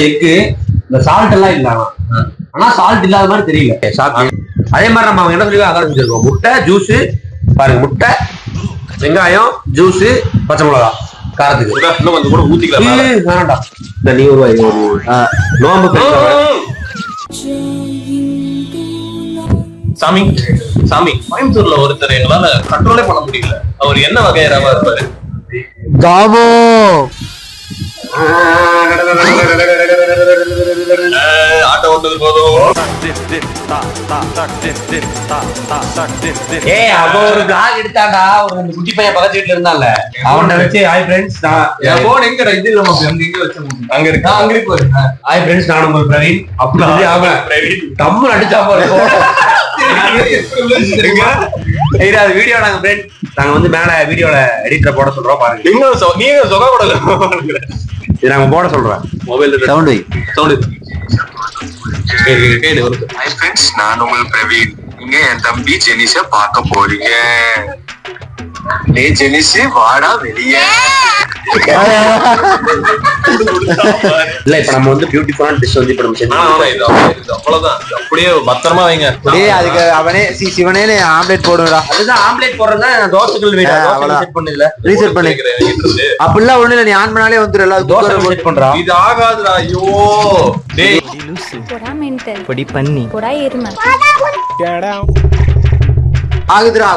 Egg இந்த salt எல்லாம் இல்லாம ஆனா சால்ட் இல்லாத மாதிரி தெரியல. அதே மாதிரி நம்ம என்ன சொல்லி அதான் செஞ்சிருக்கோம். முட்டை ஜூஸ் பாருங்க, முட்டை வெங்காயம் ஜூஸ் பச்சை மிளகா காரத்துக்கு இன்னும் கொஞ்சம் கூட ஊத்திக்கலாம். வேணாண்டா இந்த நீ ஒரு நோம்பு சாமி சாமி கோயம்புத்தூர்ல ஒருத்தர் எங்களால கண்ட்ரோலே பண்ண முடியல. அவர் என்ன வகையராவா இருப்பாரு? காமோ ஆட்டோ ஓட்டுறது போதும். அவ ஒரு பிளாக் எடுத்தாண்டா, ஒரு குட்டி பையன் பக்கத்து வீட்டுல இருந்தான்ல, அவனை வச்சு ஹாய் ஃப்ரெண்ட்ஸ் போன் எங்க இது எங்க வச்சோம் அங்க இருக்கு. அங்க இருக்கு. ஹாய் ஃப்ரெண்ட்ஸ் நான் உங்க பிரவீன் அப்படி அவன் தம்மு அடிச்சா வீடியோ நாங்க ஃப்ரெண்ட் நாங்க வந்து மேல வீடியோல எடிட்டர் போட சொல்றோம் பாருங்க. நீங்க சொகா கூட இது நாங்க போட சொல்றோம். Mobile sound sound hi friends நான் உங்கள் பிரவீன். நீங்க என் தம்பி ஜெனிஸ பார்க்க போறீங்க. டேய் ஜெனிஸ் வாடா வெளியே. இல்ல இப்ப நம்ம வந்து பியூட்டிஃபுல்லான டிஷ் வந்து இப்ப நம்ம செஞ்சோம். அவ்வளவுதான். அப்படியே பத்திரமா வைங்க. அதுக்கு அவனே சிவனே ஆம்லெட் போடுறா. அதுதான் ஆம்லெட் போடுறதா தோசைகள் செட் பண்ணதுல ரீசெட் பண்ணி அப்படிலாம் ஒண்ணு இல்ல, நீ ஆன் பண்ணாலே வந்துரும். தோசை செட் பண்றா. இது ஆகாதுடா. ஐயோ டேய் போடா மென்டல் பொடி பண்ணி போடா எருமை ஆகுதுடா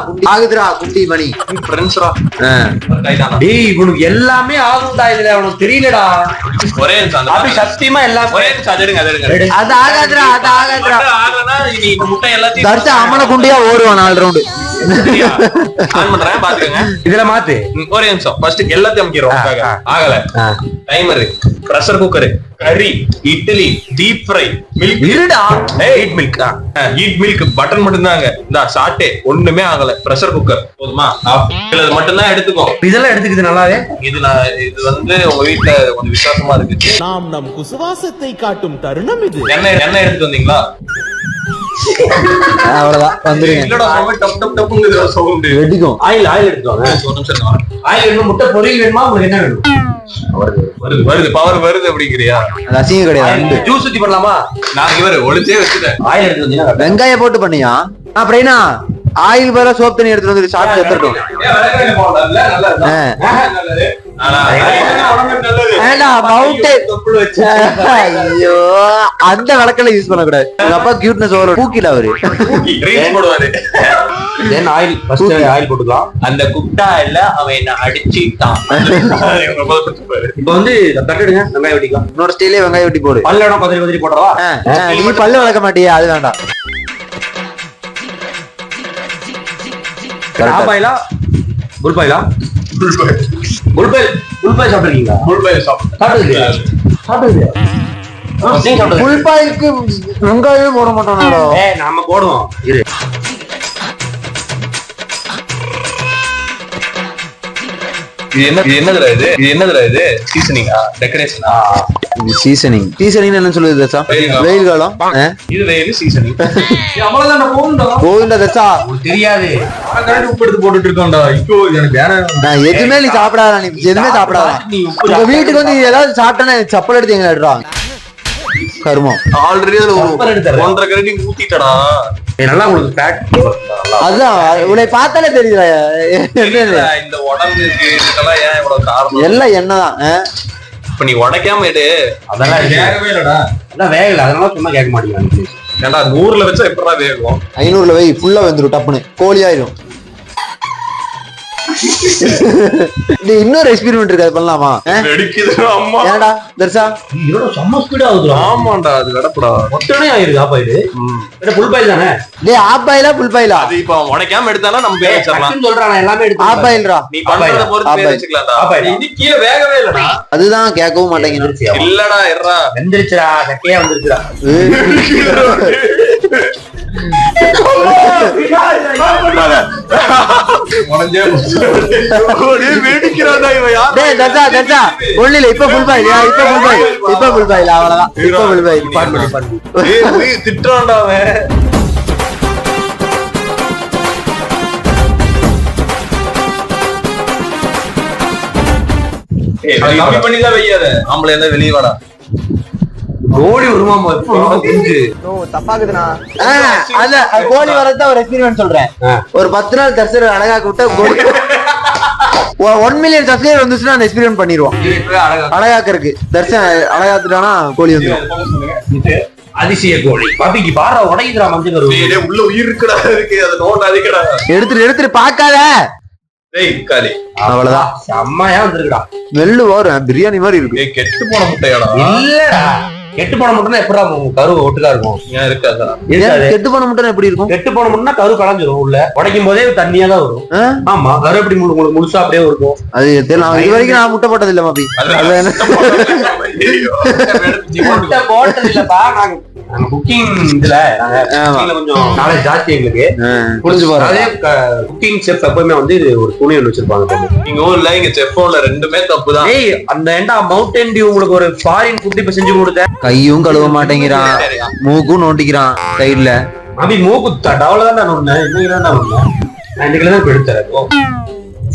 குண்டி மணி ஃப்ரெண்ட்ஸ்டா. டேய் இவனுக்கு எல்லாமே ஆகும்டா, இதுல அவனுக்கு தெரியலடா. ஒரே நிமிஷம் அப்படி சத்தியமா எல்லாம் ஒரே நிமிஷம் எடுங்க. அது ஆகாதுடா ஆகலனா நீ முட்டை எல்லாத்தையும் தர்ச்ச அம்மன குண்டியா ஓடுவான் 4 ரவுண்டு. ஆன் பண்றேன் பாத்துக்கங்க. இதுல மாத்து. ஒரே நிமிஷம் ஃபர்ஸ்ட் எல்லாத்தையும் அமைக்கிறோம். ஆகல டைமர், பிரஷர் குக்கர், கறி, இட்லி, டீப் ஃப்ரை, மில்க் இருடா. ஹீட் மில்க் பட்டன் மட்டும் தாங்க. இந்த சாட்டே ஒண்ணுமே ஆகல. பிரஷர் குக்கர் போதுமா? இது மட்டும் தான் எடுத்துக்கோ. இதெல்லாம் எடுத்துக்கிது நல்லாவே. இது வந்து உங்க வீட்டுல கொஞ்சம் விசுவாசமா இருக்கு. நாம் நம் குசுவாசத்தை காட்டும் தருணம் இது. என்ன எடுத்து வந்தீங்களா? அவ்வளவுதான் வந்துருங்க. இல்லடா டப் டப் டப்ங்கற சவுண்ட் வெடிக்கும். ஆயில் எடுத்துவாங்க. ஒரு நிமிஷம். ஆயில் வேணுமா, முட்டை பொரியல் வேணுமா, உங்களுக்கு என்ன வேணும்? வருது பவர் வருது அப்படிங்கறியா? அது அசிங்க கிடையாது. ஜூஸ் ஊத்தி பண்ணலாமா? நான் இவரை ஒளிச்சே வச்சிட்டேன். ஆயில் எடுத்து வந்தீங்க. வெங்காயம் போட்டு பண்ணியா? அப்படின்னா ஆயில் பதிலா சோப் தண்ணி எடுத்துட்டு வந்து சாப்பிட்டு எடுத்துட்டோம். ஐயோ அந்த விளக்கெல்லாம் யூஸ் பண்ண கூடாது. எங்க அப்பா கியூட்னஸ் பூக்கில அவரு ஆயில் போட்டுக்கலாம். அந்த குட்டாயில அவன் என்ன அடிச்சுட்டான். இப்ப வந்து தட்டுடுங்க, வெங்காயம் வெட்டிக்கலாம். இன்னொரு ஸ்டைலே வெங்காயம் வெட்டி போடு. பல்ல கொதறி கொதறி போடுறவா? நீ பல்லு வளர்க்க மாட்டியா? அது வேண்டாம். ஆபாயிலா புல்பாயிலா? புல்பாய் சாப்பிட்டுருக்கீங்களா? சாப்பிட்டது புல்பாய்க்கு வெங்காயம் போட மாட்டோம்டா. நாம போடுவோம். இரு என்னதுடா இது? சீசனிங்கா? டெக்கரேஷனா? இது சீசனிங் என்ன சொல்லுது தசா? வெயில் காலம். இது வெயில் சீசனிங். அவ்வளவுதான் போகுண்டா தசா. தெரியாது. உப்பு எடுத்து போட்டுட்டு இருக்கோம்டா. ஐயோ எனக்கு நான் எதுவுமே நீ சாப்பிடாதா. நீ எதுவுமே சாப்பிடாதா. உங்க வீட்டுக்கு வந்து ஏதாவது சாப்பிட்டா செப்பல் எடுத்து எங்க எடுறாங்க கருமம். ஆல்ரெடி 1.5 கரண்டி ஊத்திட்டடா. நல்லா உங்களுக்கு ஃபேட். அதான் உன்னை பார்த்தாலே தெரியுதா இந்த உடம்புக்கு இதெல்லாம் ஏன் இவ்வளவு காரணம்? எல்லாம் என்னதான். இப்ப நீ உடைக்காம எடு. அதெல்லாம் வேகவே இல்லடா. அதான் வேகல, அதனால சும்மா கேட்க மாட்டேங்கிறாங்க. ஏன்டா 100ல வச்சா எப்படா வேகும்? 500ல வை, ஃபுல்லா வந்துரும் டப்புன்னு கோழி ஆயிரும். இன்னொரு எக்ஸ்பெரிமெண்ட் இருக்கு, அது பண்ணலாமா? ஏன்டா தர்சா இதோட செம்ம ஸ்பீட் ஆகுது. ஆமாண்டா அது கடப்புடா. மொத்தமே ஆயிருக்கு. ஆபாயில் இது புல்பாயில் தானே? டேய் ஆபாயிலா புல்பாயிலா? அது இப்ப உடைக்காம எடுத்தாலும் நம்ம பேர் வச்சிரலாம். சொல்றானே எல்லாமே எடுத்து ஆபாயில்ரா. நீ பண்றத பொறுத்து பேர் வச்சுக்கலாம்டா. இது கீழ வேகவே இல்லடா. அதுதான் கேட்கவும் மாட்டேங்குது. இல்லடா எறா வெந்திருச்சுடா, சக்கையா வந்துருச்சுடா. இப்ப ஃபுல் பாயில் அவ்வளவுதான். இப்ப ஃபுல் பாயில் திட்டுறான்டா அவன். கம்மி பண்ணி தான் வையாத. ஆம்பளை இருந்தா வெளியே வாடா. கோழி வருமா புரிஞ்சு தப்பாக்குதுண்ணா கோழி வரதான் ஒரு எக்ஸ்பீரியன்ஸ் சொல்றேன். ஒரு 10 நாள் தர்சர் அழகாக்க விட்டா கோழி 1 மில்லியன் சப்ஸ்கிரைபர் வந்துச்சுன்னா அந்த எக்ஸ்பீரியன்ஸ் பண்ணிடுவோம். அழகாக்கறதுக்கு தர்சன் அழகாத்துட்டானா கோழி வந்துடும். அதிசய கோழி பாப்பிக்கு பாரா உடையுதுடா மஞ்சள் கரு உள்ள உயிர் இருக்குடா இருக்கு அதை நோண்டாதீங்கடா. எடுத்துட்டு பாக்காத. அவ்வளவுதான் செம்மையா வந்துருக்குடா. வெள்ளு வரும் பிரியாணி மாதிரி இருக்கு. கெட்டு போன முட்டையாடா? இல்லடா கெட்டு போன முட்டைனா எப்படா கரு ஒட்டுக்கா இருக்கும்? இருக்காதா? கெட்டு போன முட்டை எப்படி இருக்கும்? கெட்டு போன முட்டைனா கரு கலஞ்சிரும். உள்ள உடைக்கும் போதே தண்ணியா தான் வரும். ஆமா கரு எப்படி முழுசா அப்படியே இருக்கும். அது இது வரைக்கும் நான் முட்டை போட்டது இல்ல மாப்பி. முட்டை போட்டது இல்லப்பா. நாங்க குக்கிங் இதுல கொஞ்சம் நாலேஜ் ஜாஸ்தி எங்களுக்கு. புரிஞ்சு போறாங்க. குக்கிங் செஃப் எப்பவுமே வந்து ஒரு துணி ஒண்ணு வச்சிருப்பாங்க. நீங்க ஊர்ல இங்க செஃப்ல ரெண்டுமே தப்புதான். ஏய் அந்த ஏண்டா மவுண்டன் டியூ உங்களுக்கு ஒரு ஃபாரின் ஃபுட் இப்ப செஞ்சு கொடுத்த கையும் கழுவ மாட்டேங்கிறான், மூக்கும் நோண்டிக்கிறான் சைடுல. அப்படி மூக்கு டவலதான் நான் ஒண்ணு என்ன ஒண்ணு 2 கிலோ தான் எடுத்துறேன்.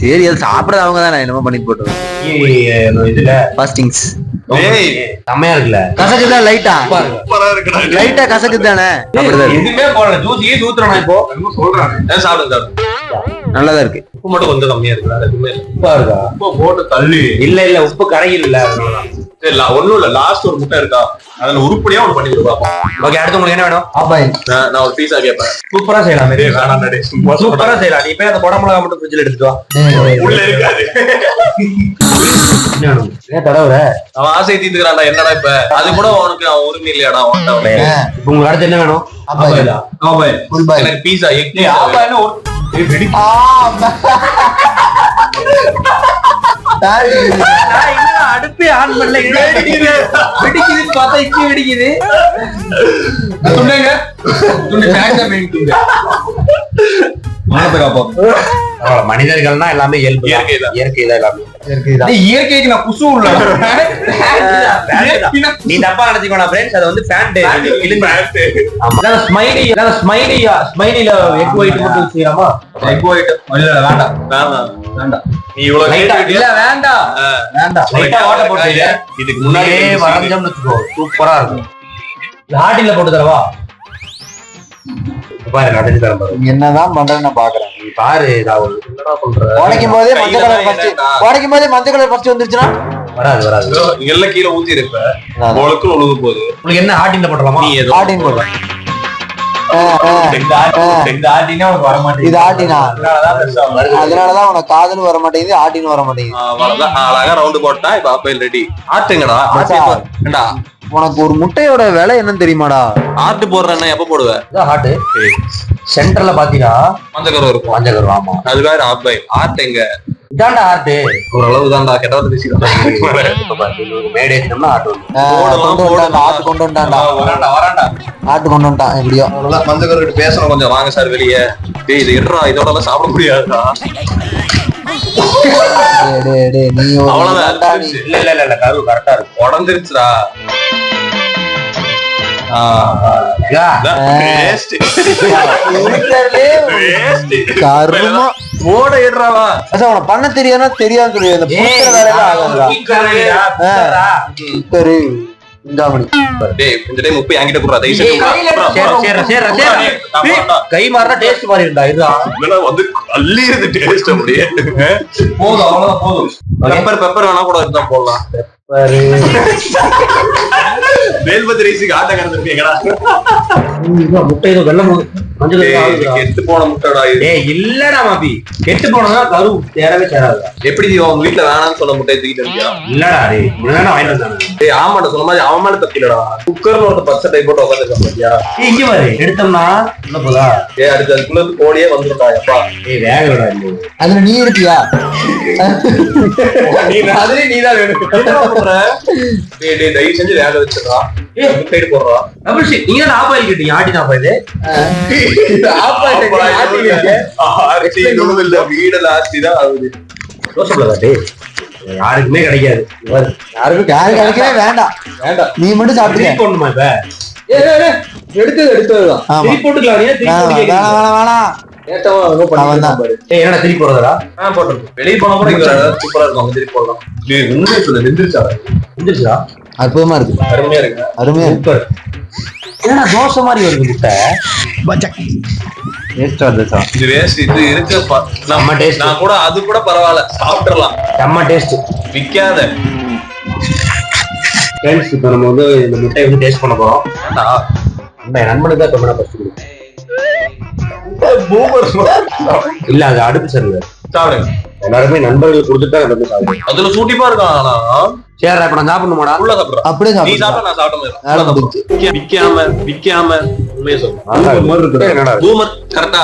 சரி அது சாப்பிடறது அவங்க தான். என்னமோ பண்ணிட்டு போட்டோம் இதுல பாஸ்டிங்ஸ். செம்மையா இருக்குல்ல? கசக்குதா? லைட்டா லைட்டா கசக்குது தானே? எதுவுமே போடல. ஜூஸ் ஊத்துறேன் இப்போ சொல்றாங்க சாப்பிடுங்க. நல்லாதான் இருக்கு. உப்பு மட்டும் கொஞ்சம் கம்மியா இருக்குல்ல? எதுவுமே உப்பா இருக்கா? உப்பு போட்டு தள்ளி இல்ல உப்பு கரையில் இல்ல. சரி ஒண்ணும் இல்ல. லாஸ்ட் ஒரு முட்டை இருக்கா அதுல உருப்படியா ஒண்ணு பண்ணி கொடுப்போம். ஓகே அடுத்து உங்களுக்கு என்ன வேணும்? நான் ஒரு பீஸா கேட்பேன். சூப்பரா செய்யலாம். வேணாம் சூப்பரா செய்யலாம். நீ போய் அந்த குடை மிளகா மட்டும் ஃப்ரிட்ஜ்ல எடுத்துட்டு வா. உள்ள இருக்காது. ஏன் தடவுற? அவன் ஆசை தீர்த்துக்கிறான்டா. என்னடா இப்ப அது கூட உனக்கு உரிமை இல்லையாடா? இப்ப உங்களுக்கு அடுத்து என்ன வேணும்? எனக்கு பீஸா எக் அடுப்பே ஆன் பண்ணல. வெடிக்குது பார்த்தா இக்கி வெடிக்குது. மனிதர்கள்னா எல்லாமே இயற்கை தான். இயற்கைக்கு நான் குசு உள்ள நீ தப்பா நினைச்சுக்கோனா ஃப்ரெண்ட்ஸ். அது வந்து ஸ்மைலில எக் ஒயிட் மட்டும் செய்யலாமா? எக் ஒயிட் இல்ல வேண்டாம். நீ இவ்வளவு இல்ல வேண்டாம் லைட்டா வாட்டர் போட்டு இதுக்கு முன்னாடியே வரைஞ்சோம்னு வச்சுக்கோ சூப்பரா இருக்கும். ஹார்டின்ல போட்டு தரவா? பாரு நடந்து தர பாரு. என்னதான் பண்றேன்னு நான் பாக்குறேன். நீ பாரு ராகுல் என்னடா பண்ற? உடைக்கும் போதே மஞ்சள் கலர் ஃபர்ஸ்ட் வந்துருச்சுனா வராது. எல்லாம் கீழ ஊத்தி இருப்ப உங்களுக்கு ஒழுகு போகுது. உங்களுக்கு என்ன ஹார்டின்ல போடலாமா? நீ ஏதோ ஹார்டின் போடு. இந்த ஹார்டினா உனக்கு வர மாட்டேங்குது. இது ஹார்டினா அதனாலதான் உனக்கு காதலும் வர மாட்டேங்குது, ஹார்டின் வர மாட்டேங்குது. அவ்வளவுதான். அழகா ரவுண்ட் போட்டா இப்ப ஆப்பைல் ரெடி. ஆட்டுங்கடா. ஏண்டா உனக்கு ஒரு முட்டையோட விலை என்னன்னு தெரியுமாடா? ஆட்டு போடுறேன்னா எப்ப போடுவ? ஹார்ட் சென்டர்ல பாத்தீங்கன்னா மஞ்சக்கரு இருக்கும். மஞ்சக்கரு ஆமா. அது வேற ஆப்பைல். ஆட்டு எங்க? இதாண்டா ஹார்ட். ஓரளவு தான்டா. கெட்டவத பேசிக்கலாம். மேடை ஏத்தோம்னா ஆட்டு ஆட்டு கொண்டு வந்துட்டான்டா. ஆட்டு கொண்டு வந்துட்டான். எப்படியோ மஞ்சக்கரு பேசணும் கொஞ்சம். வாங்க சார் வெளியே. டேய் இது எடுறா. இதோட எல்லாம் சாப்பிட முடியாதுடா. அவ்வளவுதான். இல்ல கரு கரெக்டா இருக்கு. உடஞ்சிருச்சுடா. ஓட ஏடுறாவா? பண்ண தெரியாதுன்னா தெரியாது சொல்லுவேன். கை மாறினா டேஸ்ட் மாறி இருந்தா இதுதான் வந்து அள்ளி இருந்து டேஸ்ட் அப்படியே போதும். அவ்வளவுதான் போதும். பெப்பர் வேணா கூட இருந்தா போடலாம். வேல்பதி ரைஸுக்கு ஆட்ட கறந்துருக்கீங்களா? முட்டை ஏதோ வெள்ளம் கெட்டு போன முட்டைடா. இல்லடா மாபி கெட்டு போனதா கரு தேரவே சேராது. எப்படி உங்க வீட்டுல வேணாம்னு சொன்ன முட்டையை தூக்கிட்டு இருக்கியா? இல்லடா வாங்கிட்டு வந்தானே. ஆமாடா சொன்ன மாதிரி அவன் மேல தப்பிலடா. குக்கர்ல ஒரு 10 டைப் போட்டு உட்காந்துருக்க பாத்தியா? இங்க பாரு எடுத்தோம்னா என்ன போதா? அடுத்து அதுக்குள்ள கோழியே வந்துருக்கா. எப்பா வேகடா. அதுல நீ இருக்கியா? நீதான் தயவு செஞ்சு வேக வச்சிடறா. சைடு போடுறா. நீங்க ஆப்பாயில் கேட்டீங்க. ஆட்டி தான் பாயுது. வீடு லாஸ்டி தான் ஆகுது. யாருக்குமே கிடைக்காது. யாருக்கும் கிடைக்கவே வேண்டாம். நீ மட்டும் சாப்பிட்டு போடணுமா? இப்ப எடுத்ததுதான் போட்டுக்கலாம். என்னடா திருப்பி போறதா? வெளியே போனா கூட சூப்பரா இருக்கும். திருப்பி போடலாம். எந்திரிச்சா அற்புதமா இருக்கு, அருமையா இருக்கு. அருமையா இருக்கு. சூப்பர். ஏன்னா தோசை மாதிரி வருது முட்டை. வேஸ்டா இருந்துச்சா? இது வேஸ்ட். இது இருக்கு செம்ம taste. நான் கூட அது கூட பரவாயில்ல, சாப்பிட்டுறலாம். செம்ம டேஸ்ட். விக்காத ஃப்ரெண்ட்ஸ், இப்போ நம்ம வந்து இந்த முட்டையை வந்து டேஸ்ட் பண்ண போறோம். நம்ம என் நண்பனுக்கு தான் ரொம்ப ஃபர்ஸ்ட் கொடுக்கும். இல்ல அது அடுப்பு சரியில்லை. சாப்பிடுங்க. எல்லாருமே நண்பர்களுக்கு கொடுத்துட்டு தான் வந்து சாப்பிடுவோம். அதுல சூட்டிப்பா இருக்கான். ஆனா சரி, இப்ப நான் சாப்பிடணுமாடா? உள்ள சாப்பிடுறேன். அப்படியே நீ சாப்பிடு. சாப்பிட்டா நான் சாப்பிட்ட வேலை மாதிரி. முடிஞ்சுச்சு. விக்காம உண்மையை சொல்லு. என்னடா இது? பூமர் கரெக்டா?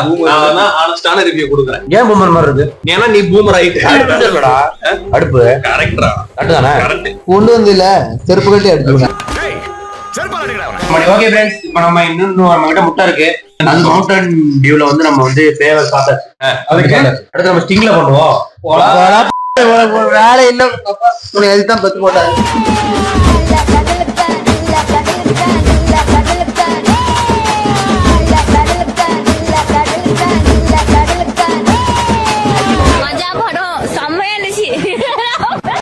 நான் ஆனஸ்டான ரிவ்யூ கொடுக்குறேன். ஏன் பூமர் மாதிரி இருக்கு? ஏன்னா நீ பூமர் ஆயிட்டு. அடுப்பு இல்லடா. அடுப்பு கரெக்டா? கரெக்ட் தானே? கரெக்ட். கொண்டு வந்து இல்ல செருப்பு கட்டி அடிச்சுடுங்க. ஓகே ஃப்ரெண்ட்ஸ், இப்போ நம்ம இன்னும் நம்ம கிட்ட முட்டை இருக்கு. அது மவுண்டன் டியூல வந்து நம்ம வந்து ஃபேவர் சாப்பிட்டு அடுத்து நம்ம ஸ்டிங்ல பண்ணுவோம். வேலை இல்ல, அதுதான் பத்து போட்டாங்க.